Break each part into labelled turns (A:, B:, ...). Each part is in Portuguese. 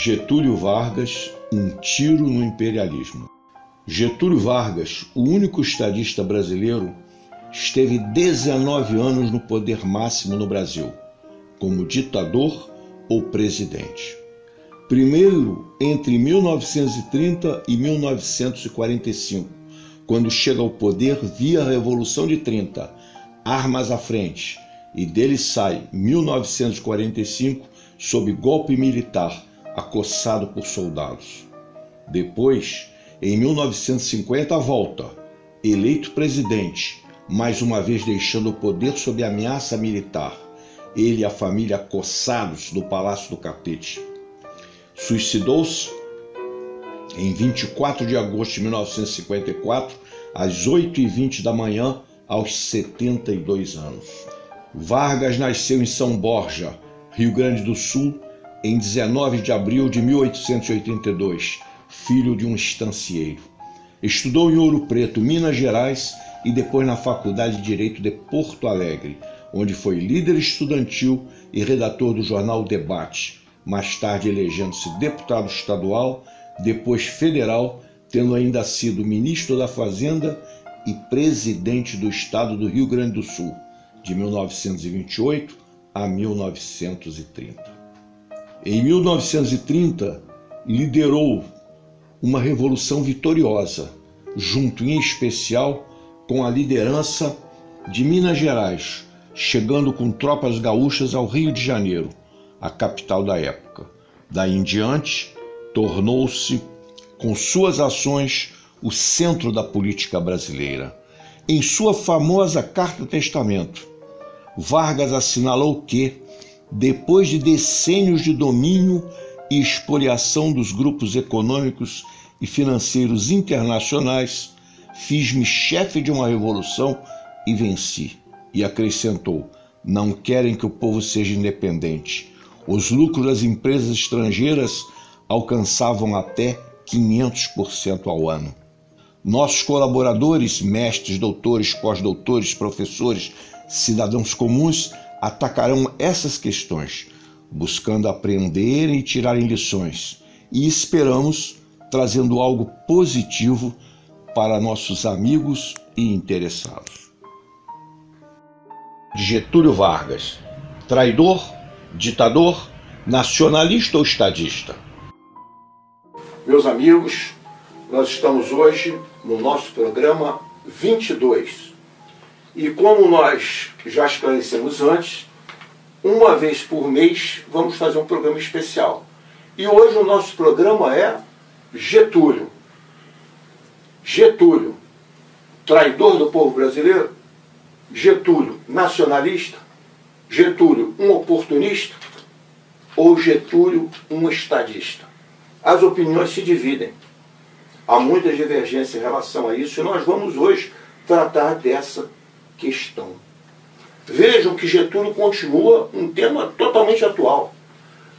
A: Getúlio Vargas, um tiro no imperialismo. Getúlio Vargas, o único estadista brasileiro, esteve 19 anos no poder máximo no Brasil, como ditador ou presidente. Primeiro entre 1930 e 1945, quando chega ao poder via Revolução de 30, armas à frente, e dele sai 1945 sob golpe militar, acossado por soldados. Depois, em 1950, volta, eleito presidente, mais uma vez deixando o poder sob ameaça militar, ele e a família acossados no Palácio do Catete. Suicidou-se em 24 de agosto de 1954, às 8h20 da manhã, aos 72 anos. Vargas nasceu em São Borja, Rio Grande do Sul, em 19 de abril de 1882, filho de um estancieiro. Estudou em Ouro Preto, Minas Gerais, e depois na Faculdade de Direito de Porto Alegre, onde foi líder estudantil e redator do jornal Debate, mais tarde elegendo-se deputado estadual, depois federal, tendo ainda sido ministro da Fazenda e presidente do estado do Rio Grande do Sul, de 1928 a 1930. Em 1930, liderou uma revolução vitoriosa, junto em especial com a liderança de Minas Gerais, chegando com tropas gaúchas ao Rio de Janeiro, a capital da época. Daí em diante, tornou-se, com suas ações, o centro da política brasileira. Em sua famosa Carta-Testamento, Vargas assinalou que, depois de decênios de domínio e expoliação dos grupos econômicos e financeiros internacionais, fiz-me chefe de uma revolução e venci. E acrescentou: não querem que o povo seja independente. Os lucros das empresas estrangeiras alcançavam até 500% ao ano. Nossos colaboradores, mestres, doutores, pós-doutores, professores, cidadãos comuns, atacarão essas questões, buscando aprender e tirarem lições, e esperamos trazendo algo positivo para nossos amigos e interessados. Getúlio Vargas, traidor, ditador, nacionalista ou estadista?
B: Meus amigos, nós estamos hoje no nosso programa 22. E como nós já esclarecemos antes, uma vez por mês vamos fazer um programa especial. E hoje o nosso programa é Getúlio. Getúlio, traidor do povo brasileiro? Getúlio, nacionalista? Getúlio, um oportunista? Ou Getúlio, um estadista? As opiniões se dividem. Há muita divergência em relação a isso e nós vamos hoje tratar dessa questão. Vejam que Getúlio continua um tema totalmente atual.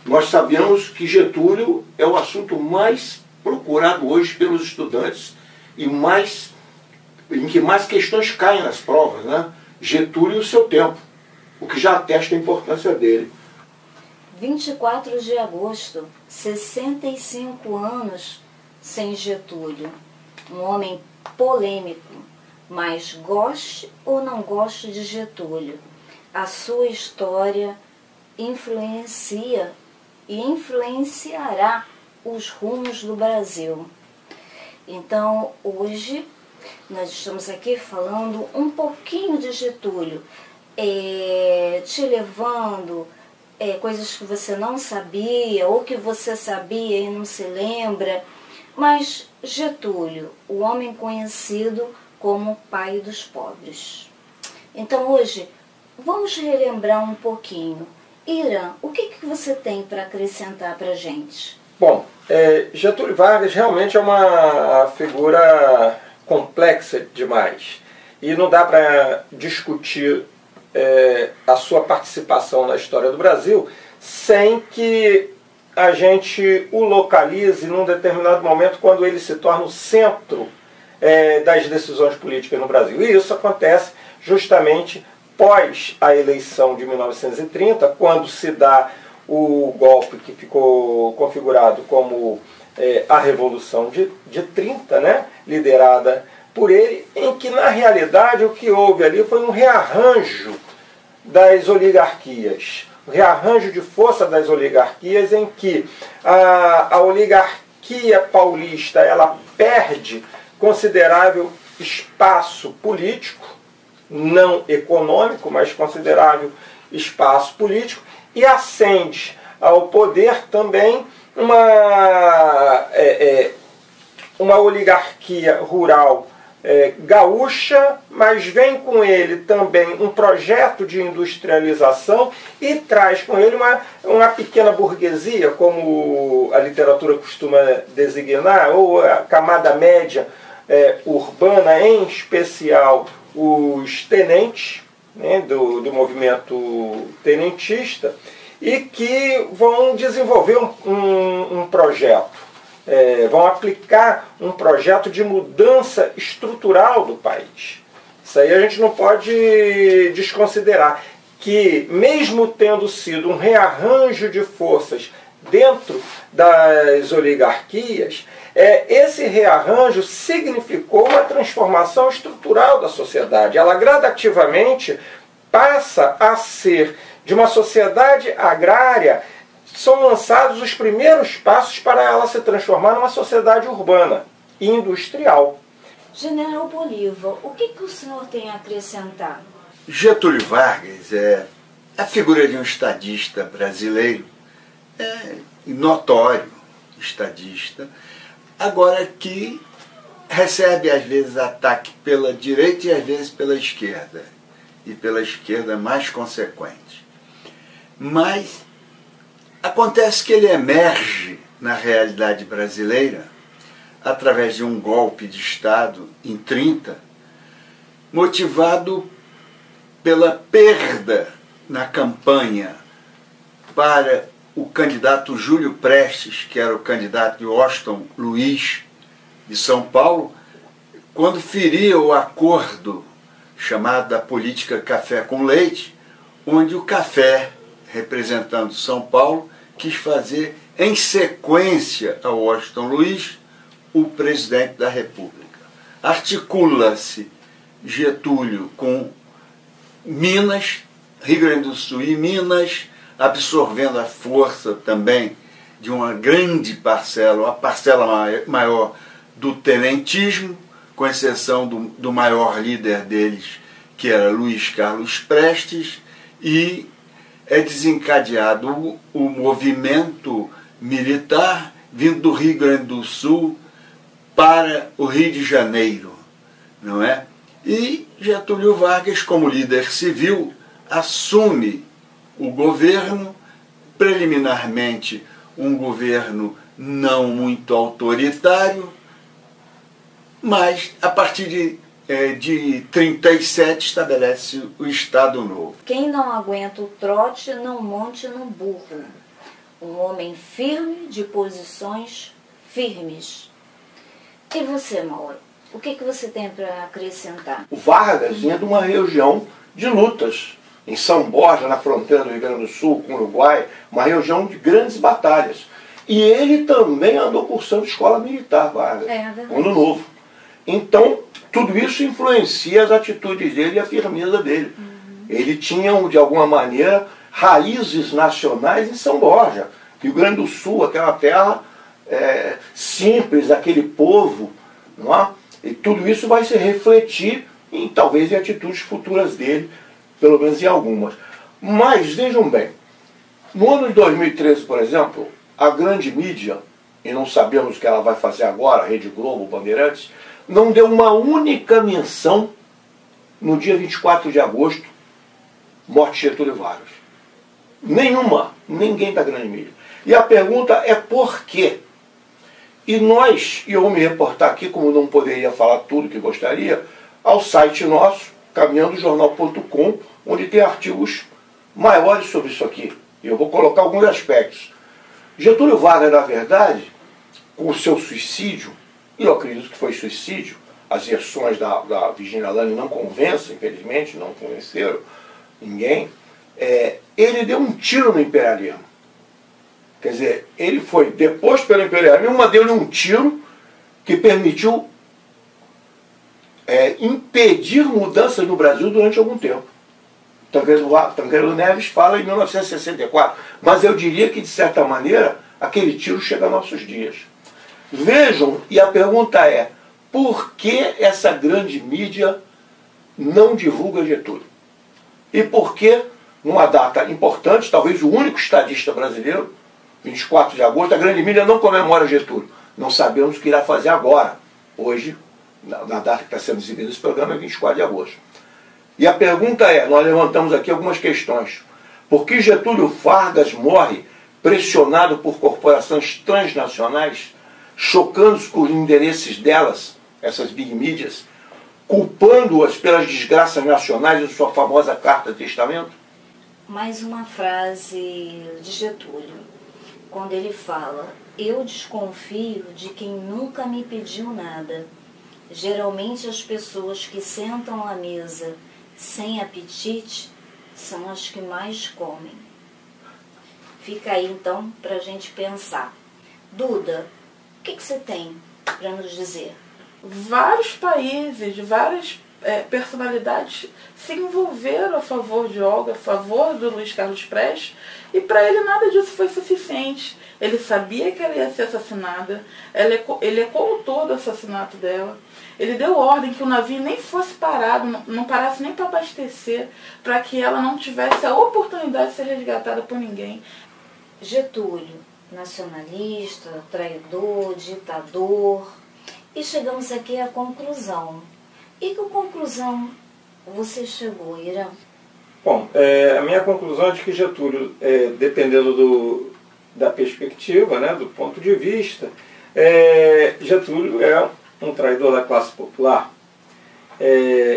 B: Nós sabemos que Getúlio é o assunto mais procurado hoje pelos estudantes e em que mais questões caem nas provas, né? Getúlio e o seu tempo, o que já atesta a importância dele.
C: 24 de agosto, 65 anos sem Getúlio. Um homem polêmico, mas goste ou não goste de Getúlio, a sua história influencia e influenciará os rumos do Brasil. Então, hoje, nós estamos aqui falando um pouquinho de Getúlio, te levando coisas que você não sabia, ou que você sabia e não se lembra. Mas Getúlio, o homem conhecido como pai dos pobres. Então hoje, vamos relembrar um pouquinho. Irã, o que você tem para acrescentar para a gente?
D: Bom, Getúlio Vargas realmente é uma figura complexa demais. E não dá para discutir a sua participação na história do Brasil sem que a gente o localize num determinado momento quando ele se torna o centro das decisões políticas no Brasil. E isso acontece justamente pós a eleição de 1930, quando se dá o golpe que ficou configurado como a Revolução de 30, né, liderada por ele, em que na realidade o que houve ali foi um rearranjo das oligarquias, um rearranjo de força das oligarquias, em que a oligarquia paulista ela perde considerável espaço político, não econômico, mas considerável espaço político, e ascende ao poder também uma oligarquia rural gaúcha, mas vem com ele também um projeto de industrialização e traz com ele uma pequena burguesia, como a literatura costuma designar, ou a camada média urbana, em especial os tenentes, né, do movimento tenentista, e que vão desenvolver um projeto, vão aplicar um projeto de mudança estrutural do país. Isso aí a gente não pode desconsiderar, que mesmo tendo sido um rearranjo de forças dentro das oligarquias, esse rearranjo significou uma transformação estrutural da sociedade. Ela gradativamente passa a ser de uma sociedade agrária. São lançados os primeiros passos para ela se transformar numa sociedade urbana e industrial.
C: General Bolívar, o que o senhor tem a acrescentar?
E: Getúlio Vargas é a figura de um estadista brasileiro, notório estadista, agora que recebe às vezes ataque pela direita e às vezes pela esquerda, e pela esquerda mais consequente. Mas acontece que ele emerge na realidade brasileira através de um golpe de Estado em 30, motivado pela perda na campanha para o candidato Júlio Prestes, que era o candidato de Washington Luiz de São Paulo, quando feria o acordo chamado da política café com leite, onde o café, representando São Paulo, quis fazer em sequência a Washington Luiz o presidente da República. Articula-se Getúlio com Minas, Rio Grande do Sul e Minas, absorvendo a força também de uma grande parcela, a parcela maior do tenentismo, com exceção do maior líder deles, que era Luiz Carlos Prestes, e é desencadeado o movimento militar vindo do Rio Grande do Sul para o Rio de Janeiro, não é? E Getúlio Vargas, como líder civil, assume o governo, preliminarmente um governo não muito autoritário, mas a partir de 37 estabelece o Estado Novo.
C: Quem não aguenta o trote, não monte no burro. Um homem firme, de posições firmes. E você, Mauro? O que você tem para acrescentar?
B: O Vargas vinha de uma região de lutas. Em São Borja, na fronteira do Rio Grande do Sul com o Uruguai, uma região de grandes batalhas. E ele também andou cursando escola militar, Vargas, quando novo. Então, tudo isso influencia as atitudes dele e a firmeza dele. Ele tinha, de alguma maneira, raízes nacionais em São Borja. Rio Grande do Sul, aquela terra simples, aquele povo, não é? E tudo isso vai se refletir talvez em atitudes futuras dele, pelo menos em algumas. Mas, vejam bem, no ano de 2013, por exemplo, a grande mídia, e não sabemos o que ela vai fazer agora, a Rede Globo, Bandeirantes, não deu uma única menção no dia 24 de agosto, morte de Getúlio Vargas. Nenhuma, ninguém da grande mídia. E a pergunta é por quê? E eu vou me reportar aqui, como não poderia falar tudo que gostaria, ao site nosso, caminhandojornal.com, onde tem artigos maiores sobre isso aqui. E eu vou colocar alguns aspectos. Getúlio Vargas, na verdade, com o seu suicídio, e eu acredito que foi suicídio, as versões da Virginia Lane não convencem, infelizmente, não convenceram ninguém, ele deu um tiro no imperialismo. Quer dizer, ele foi deposto pelo imperialismo, mas deu-lhe um tiro que permitiu impedir mudanças no Brasil durante algum tempo. Tancredo Neves fala em 1964, mas eu diria que, de certa maneira, aquele tiro chega a nossos dias. Vejam, e a pergunta é, por que essa grande mídia não divulga Getúlio? E por que, numa data importante, talvez o único estadista brasileiro, 24 de agosto, a grande mídia não comemora Getúlio? Não sabemos o que irá fazer agora, hoje, na data que está sendo exibido esse programa, é 24 de agosto. E a pergunta é, nós levantamos aqui algumas questões. Por que Getúlio Vargas morre pressionado por corporações transnacionais, chocando-se com os interesses delas, essas big mídias, culpando-as pelas desgraças nacionais em sua famosa Carta de Testamento?
C: Mais uma frase de Getúlio, quando ele fala: eu desconfio de quem nunca me pediu nada. Geralmente as pessoas que sentam à mesa sem apetite são as que mais comem. Fica aí então para a gente pensar. Duda, o que você tem para nos dizer?
F: Vários países, várias personalidades se envolveram a favor de Olga, a favor do Luiz Carlos Prestes, e para ele nada disso foi suficiente. Ele sabia que ela ia ser assassinada, ele é coautor do assassinato dela, ele deu ordem que o navio nem fosse parado, não parasse nem para abastecer, para que ela não tivesse a oportunidade de ser resgatada por ninguém.
C: Getúlio, nacionalista, traidor, ditador, e chegamos aqui à conclusão. E que conclusão você chegou, Irã?
D: Bom, a minha conclusão é de que Getúlio, dependendo da perspectiva, né, do ponto de vista, Getúlio é um traidor da classe popular,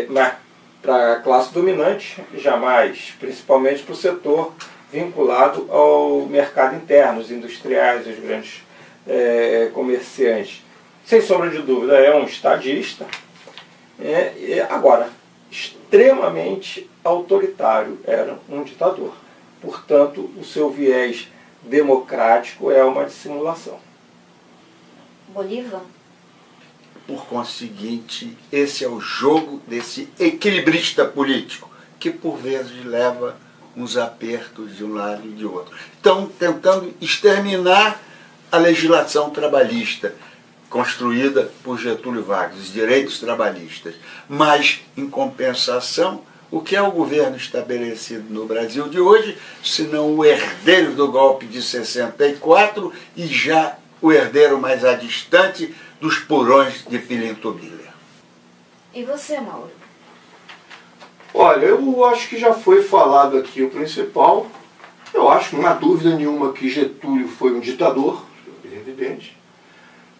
D: mas para a classe dominante, jamais, principalmente para o setor vinculado ao mercado interno, os industriais, os grandes comerciantes. Sem sombra de dúvida, é um estadista, agora, extremamente autoritário, era um ditador. Portanto, o seu viés democrático é uma dissimulação.
C: Bolívar?
E: Por conseguinte, esse é o jogo desse equilibrista político, que por vezes leva uns apertos de um lado e de outro. Estão tentando exterminar a legislação trabalhista construída por Getúlio Vargas, os direitos trabalhistas. Mas, em compensação, o que é o governo estabelecido no Brasil de hoje, senão o herdeiro do golpe de 64 e já o herdeiro mais adistante dos porões de Filinto Miller?
C: E você, Mauro?
B: Olha, eu acho que já foi falado aqui o principal. Eu acho que não há dúvida nenhuma que Getúlio foi um ditador, é evidente.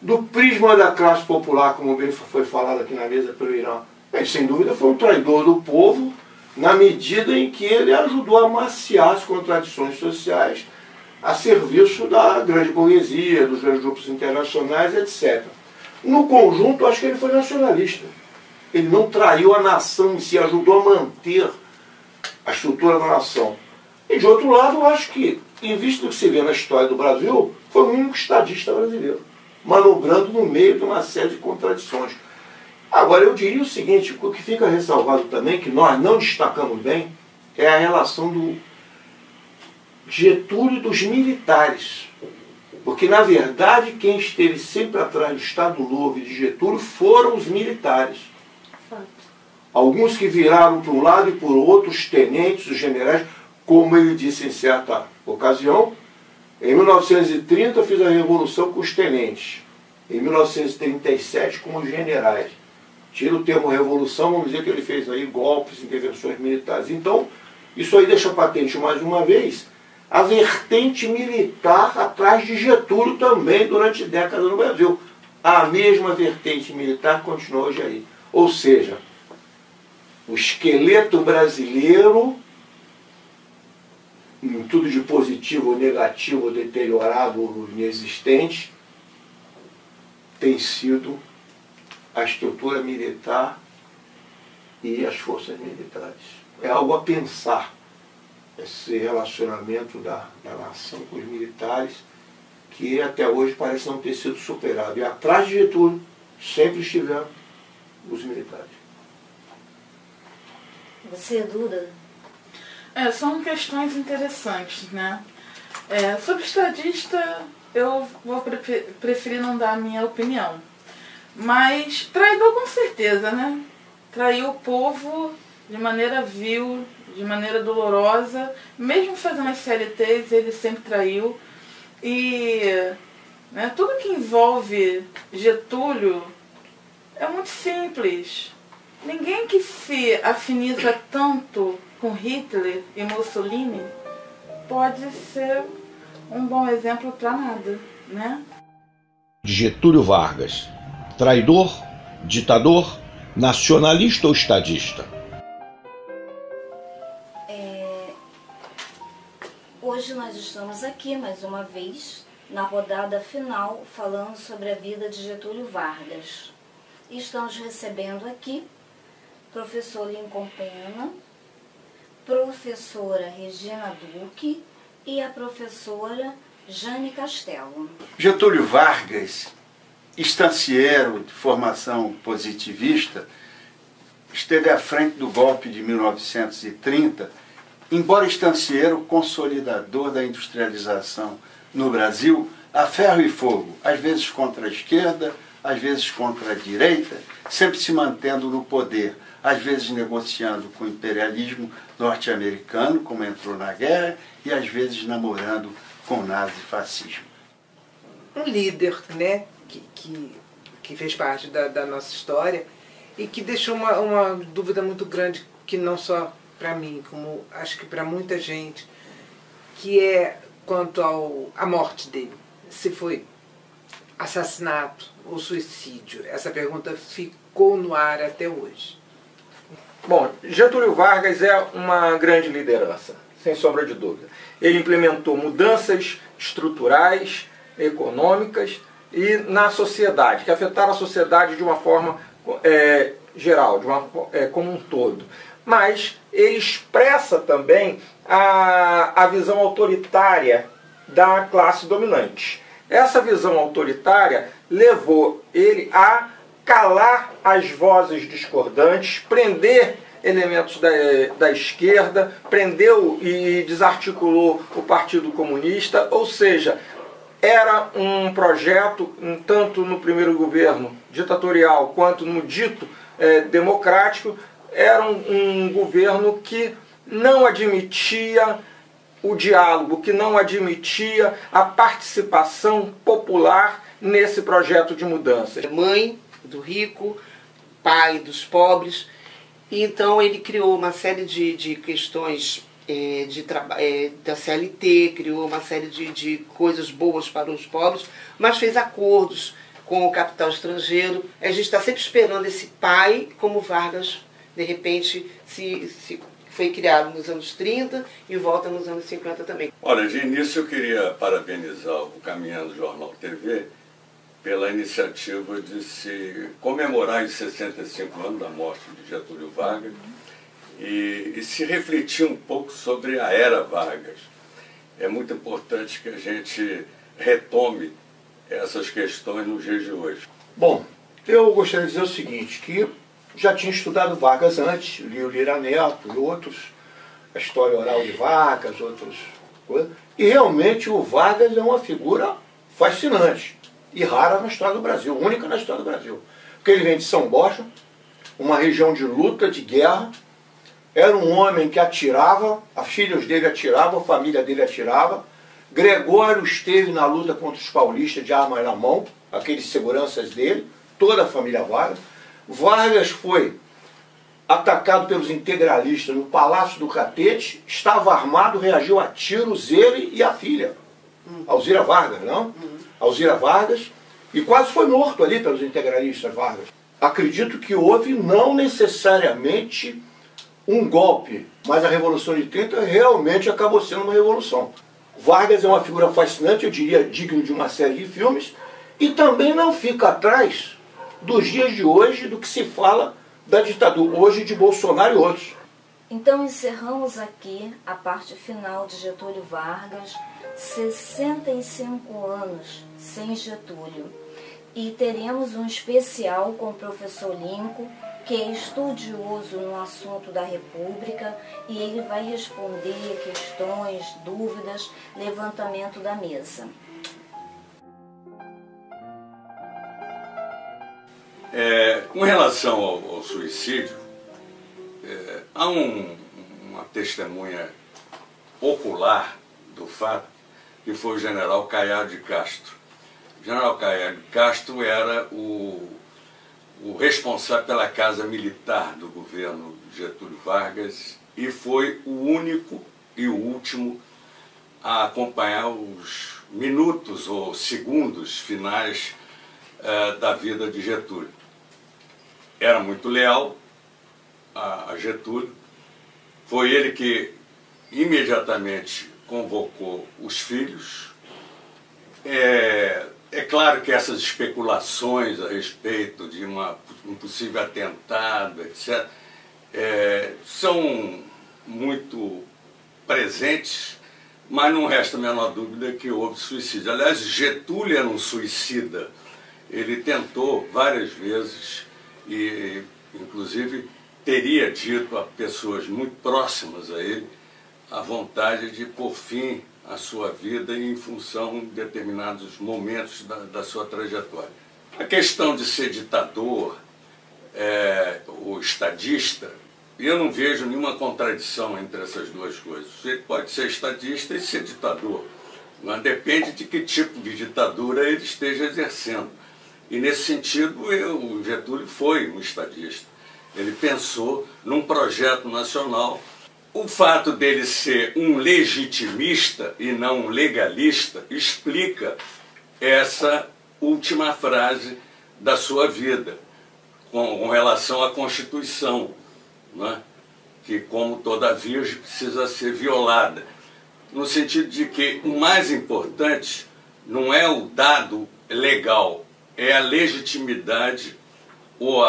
B: Do prisma da classe popular, como bem foi falado aqui na mesa pelo Irã, ele sem dúvida foi um traidor do povo, na medida em que ele ajudou a amaciar as contradições sociais a serviço da grande burguesia, dos grandes grupos internacionais, etc. No conjunto, acho que ele foi nacionalista. Ele não traiu a nação em si, ajudou a manter a estrutura da nação. E de outro lado, eu acho que, em vista do que se vê na história do Brasil, foi o único estadista brasileiro, manobrando no meio de uma série de contradições. Agora, eu diria o seguinte, o que fica ressalvado também, que nós não destacamos bem, é a relação do Getúlio e dos militares. Porque, na verdade, quem esteve sempre atrás do Estado Novo e de Getúlio foram os militares. Alguns que viraram para um lado e por outro os tenentes, os generais, como ele disse em certa ocasião. Em 1930 eu fiz a revolução com os tenentes. Em 1937 com os generais. Tira o termo revolução, vamos dizer que ele fez aí golpes, intervenções militares. Então, isso aí deixa patente mais uma vez a vertente militar atrás de Getúlio também durante décadas no Brasil. A mesma vertente militar continua hoje aí. Ou seja, o esqueleto brasileiro, em tudo de positivo ou negativo, ou deteriorado ou inexistente, tem sido a estrutura militar e as forças militares. É algo a pensar, esse relacionamento da nação com os militares que até hoje parece não ter sido superado. E atrás de Getúlio sempre estiveram os militares.
C: Você, Duda?
F: São questões interessantes, né? Sobre estadista, eu vou preferir não dar a minha opinião. Mas traidor com certeza, né? Traiu o povo de maneira vil, de maneira dolorosa. Mesmo fazendo as CLTs, ele sempre traiu. E tudo que envolve Getúlio é muito simples. Ninguém que se afiniza tanto com Hitler e Mussolini pode ser um bom exemplo para nada, né?
A: Getúlio Vargas, traidor, ditador, nacionalista ou estadista?
C: Hoje nós estamos aqui mais uma vez na rodada final falando sobre a vida de Getúlio Vargas. E estamos recebendo aqui professor Lincoln Pena, professora Regina Duque e a professora Jane Castelo.
E: Getúlio Vargas, estancieiro de formação positivista, esteve à frente do golpe de 1930, embora estancieiro, consolidador da industrialização no Brasil, a ferro e fogo, às vezes contra a esquerda, às vezes contra a direita, sempre se mantendo no poder, às vezes negociando com o imperialismo norte-americano, como entrou na guerra, e às vezes namorando com o nazifascismo.
G: Um líder, né, que fez parte da nossa história e que deixou uma dúvida muito grande, que não só para mim, como acho que para muita gente, que é quanto à morte dele. Se foi assassinato ou suicídio? Essa pergunta ficou no ar até hoje.
D: Bom, Getúlio Vargas é uma grande liderança, sem sombra de dúvida. Ele implementou mudanças estruturais, econômicas e na sociedade, que afetaram a sociedade de uma forma geral, como um todo. Mas ele expressa também a visão autoritária da classe dominante. Essa visão autoritária levou ele a calar as vozes discordantes, prender elementos da esquerda, prendeu e desarticulou o Partido Comunista, ou seja, era um projeto, tanto no primeiro governo ditatorial quanto no dito democrático, era um governo que não admitia o diálogo, que não admitia a participação popular nesse projeto de mudança.
H: Mãe do rico, pai dos pobres, e então ele criou uma série de questões da CLT, criou uma série de coisas boas para os pobres, mas fez acordos com o capital estrangeiro. A gente está sempre esperando esse pai, como Vargas, de repente, se foi criado nos anos 30 e volta nos anos 50 também.
I: Olha, de início eu queria parabenizar o Caminhando Jornal TV pela iniciativa de se comemorar os 65 anos da morte de Getúlio Vargas e se refletir um pouco sobre a era Vargas. É muito importante que a gente retome essas questões nos dias de hoje.
B: Bom, eu gostaria de dizer o seguinte, que já tinha estudado Vargas antes, li o Lira Neto e outros, a história oral de Vargas, outras coisas, e realmente o Vargas é uma figura fascinante e rara na história do Brasil, única na história do Brasil. Porque ele vem de São Borja, uma região de luta, de guerra, era um homem que atirava, os filhos dele atiravam, a família dele atirava. Gregório esteve na luta contra os paulistas de arma na mão, aqueles seguranças dele, toda a família Vargas. Vargas foi atacado pelos integralistas no Palácio do Catete, estava armado, reagiu a tiros ele e a filha, Alzira Vargas, não? Alzira Vargas, e quase foi morto ali pelos integralistas Vargas. Acredito que houve não necessariamente um golpe, mas a Revolução de 30 realmente acabou sendo uma revolução. Vargas é uma figura fascinante, eu diria digno de uma série de filmes, e também não fica atrás dos dias de hoje, do que se fala da ditadura hoje de Bolsonaro e outros.
C: Então encerramos aqui a parte final de Getúlio Vargas, 65 anos sem Getúlio. E teremos um especial com o professor Lincoln, que é estudioso no assunto da República, e ele vai responder questões, dúvidas, levantamento da mesa.
I: Com relação ao suicídio, há uma testemunha ocular do fato, que foi o general Caiado de Castro. O general Caiado de Castro era o responsável pela casa militar do governo Getúlio Vargas e foi o único e o último a acompanhar os minutos ou segundos finais da vida de Getúlio. Era muito leal a Getúlio, foi ele que imediatamente convocou os filhos. É claro que essas especulações a respeito de um possível atentado, etc., são muito presentes, mas não resta a menor dúvida que houve suicídio. Aliás, Getúlio era um suicida. Ele tentou várias vezes e, inclusive, teria dito a pessoas muito próximas a ele a vontade de pôr fim à sua vida em função de determinados momentos da sua trajetória. A questão de ser ditador ou estadista, eu não vejo nenhuma contradição entre essas duas coisas. Você pode ser estadista e ser ditador, mas depende de que tipo de ditadura ele esteja exercendo. E nesse sentido, o Getúlio foi um estadista. Ele pensou num projeto nacional. O fato dele ser um legitimista e não um legalista explica essa última frase da sua vida, com relação à Constituição, né? Que, como toda virgem, precisa ser violada. No sentido de que o mais importante não é o dado legal, é a legitimidade ou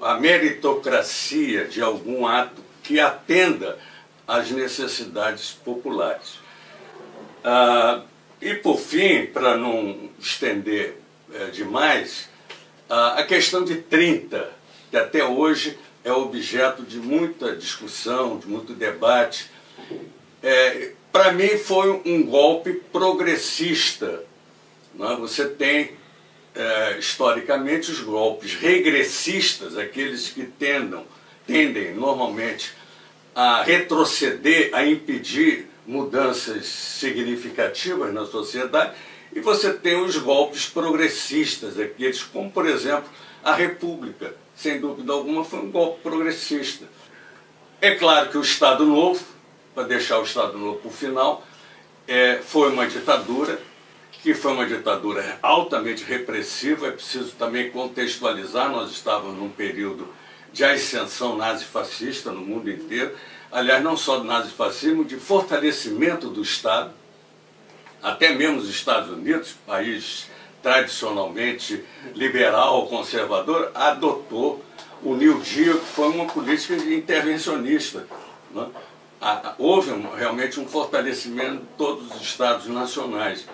I: a meritocracia de algum ato que atenda às necessidades populares. E, por fim, para não estender demais, a questão de 30, que até hoje é objeto de muita discussão, de muito debate, para mim foi um golpe progressista. Né? Você tem, historicamente, os golpes regressistas, aqueles que tendem normalmente a retroceder, a impedir mudanças significativas na sociedade, e você tem os golpes progressistas, aqueles como, por exemplo, a República, sem dúvida alguma, foi um golpe progressista. É claro que o Estado Novo, para deixar o Estado Novo para o final, foi uma ditadura, que foi uma ditadura altamente repressiva. É preciso também contextualizar, nós estávamos num período de ascensão nazifascista no mundo inteiro, aliás, não só do nazifascismo, de fortalecimento do Estado, até mesmo os Estados Unidos, país tradicionalmente liberal, conservador, adotou o New Deal, que foi uma política intervencionista. Né? Houve realmente um fortalecimento de todos os Estados nacionais.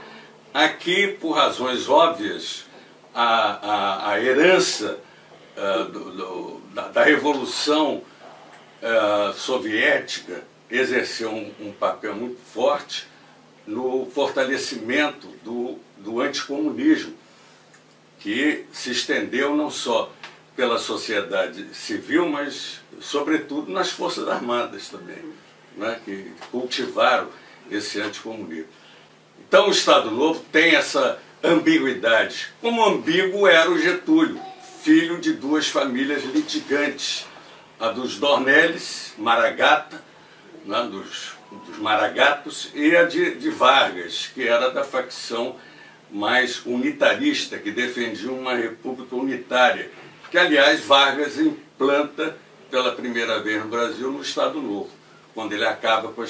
I: Aqui, por razões óbvias, a herança da Revolução Soviética exerceu um papel muito forte no fortalecimento do anticomunismo, que se estendeu não só pela sociedade civil, mas, sobretudo, nas Forças Armadas também, né, que cultivaram esse anticomunismo. Então, o Estado Novo tem essa ambiguidade. Como ambíguo era o Getúlio, filho de duas famílias litigantes, a dos Dornelles, Maragata, né, dos Maragatos, e a de Vargas, que era da facção mais unitarista, que defendia uma república unitária, que, aliás, Vargas implanta pela primeira vez no Brasil no Estado Novo, quando ele acaba com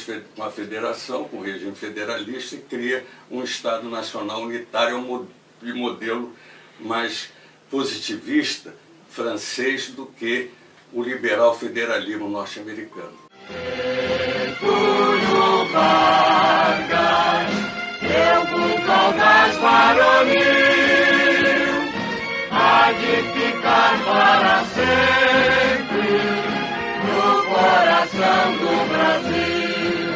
I: a federação, com o regime federalista, e cria um Estado Nacional unitário de modelo mais positivista francês do que o liberal federalismo norte-americano.
J: Getúlio Vargas, eu com saudades varonil, há de ficar para sempre no coração do Brasil.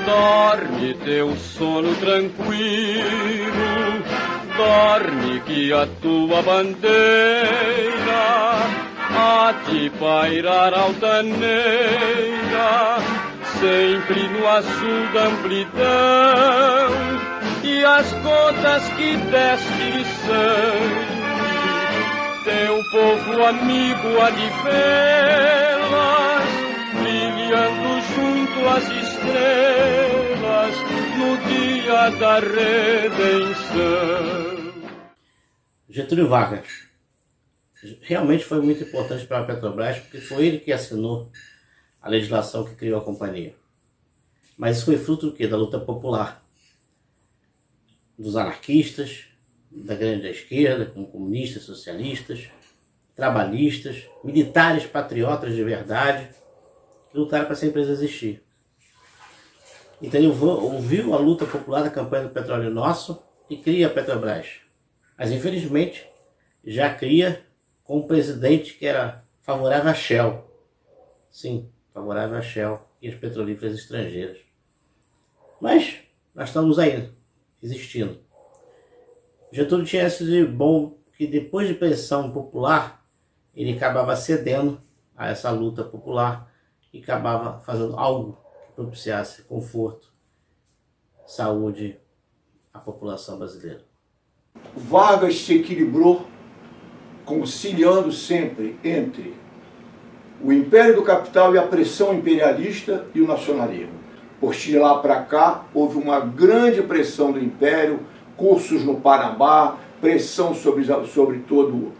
K: Dorme teu sono tranquilo, dorme que a tua bandeira há de pairar altaneira, sempre no azul da amplidão, e as gotas que desce de sangue, teu povo amigo há de vê-las, brilhando junto às estrelas, no dia da redenção.
L: Getúlio Vargas realmente foi muito importante para a Petrobras, porque foi ele que assinou a legislação que criou a companhia. Mas isso foi fruto do quê? Da luta popular, dos anarquistas, da grande esquerda, como comunistas, socialistas, trabalhistas, militares patriotas de verdade, que lutaram para essa empresa existir. Então ele ouviu a luta popular da campanha do petróleo nosso e cria a Petrobras. Mas infelizmente já cria com um presidente que era favorável a Shell. Sim, favorável a Shell e as petrolíferas estrangeiras. Mas nós estamos aí, existindo. Getúlio tinha esse de bom que depois de pressão popular, ele acabava cedendo a essa luta popular e acabava fazendo algo que propiciasse conforto, saúde à população brasileira.
B: Vargas se equilibrou, conciliando sempre entre o império do capital e a pressão imperialista e o nacionalismo. Por de lá para cá, houve uma grande pressão do império, cursos no Panamá, pressão sobre todo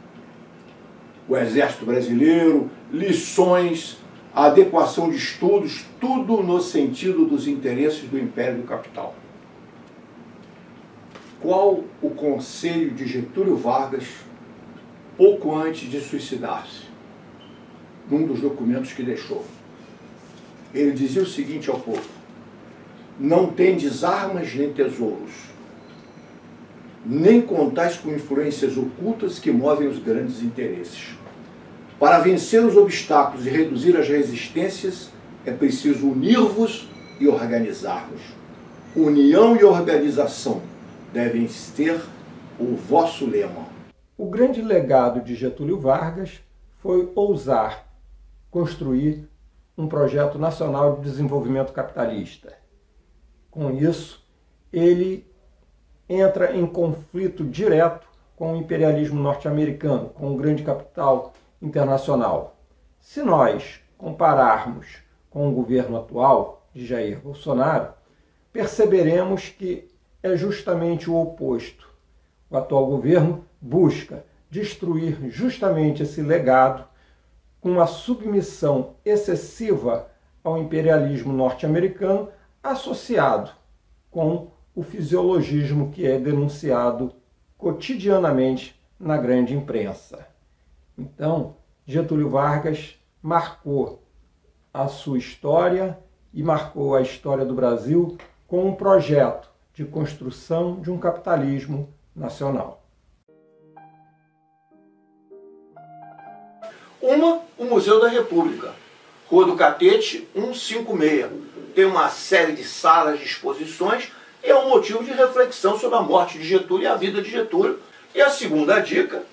B: o exército brasileiro, lições, adequação de estudos, tudo no sentido dos interesses do império do capital. Qual o conselho de Getúlio Vargas pouco antes de suicidar-se? Num dos documentos que deixou. Ele dizia o seguinte ao povo: não tendes armas nem tesouros, nem contais com influências ocultas que movem os grandes interesses. Para vencer os obstáculos e reduzir as resistências, é preciso unir-vos e organizar-vos. União e organização devem ter o vosso lema.
D: O grande legado de Getúlio Vargas foi ousar construir um projeto nacional de desenvolvimento capitalista. Com isso, ele entra em conflito direto com o imperialismo norte-americano, com o grande capital internacional. Se nós compararmos com o governo atual de Jair Bolsonaro, perceberemos que é justamente o oposto. O atual governo busca destruir justamente esse legado com a submissão excessiva ao imperialismo norte-americano, associado com o fisiologismo que é denunciado cotidianamente na grande imprensa. Então, Getúlio Vargas marcou a sua história e marcou a história do Brasil com um projeto de construção de um capitalismo nacional.
B: O Museu da República, Rua do Catete, 156. Tem uma série de salas de exposições e é um motivo de reflexão sobre a morte de Getúlio e a vida de Getúlio. E a segunda dica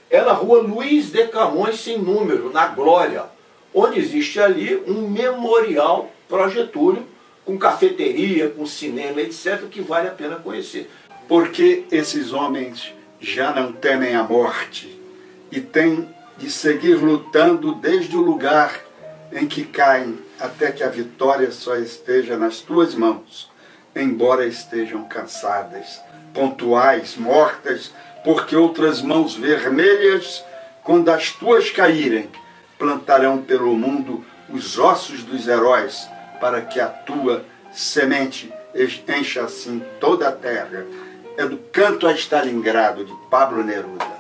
B: é na Rua Luiz de Camões, sem número, na Glória, onde existe ali um memorial para Getúlio, com cafeteria, com cinema, etc., que vale a pena conhecer.
E: Porque esses homens já não temem a morte e têm de seguir lutando desde o lugar em que caem até que a vitória só esteja nas tuas mãos, embora estejam cansadas, pontuais, mortas, porque outras mãos vermelhas, quando as tuas caírem, plantarão pelo mundo os ossos dos heróis, para que a tua semente encha assim toda a terra. É do Canto a Stalingrado, de Pablo Neruda.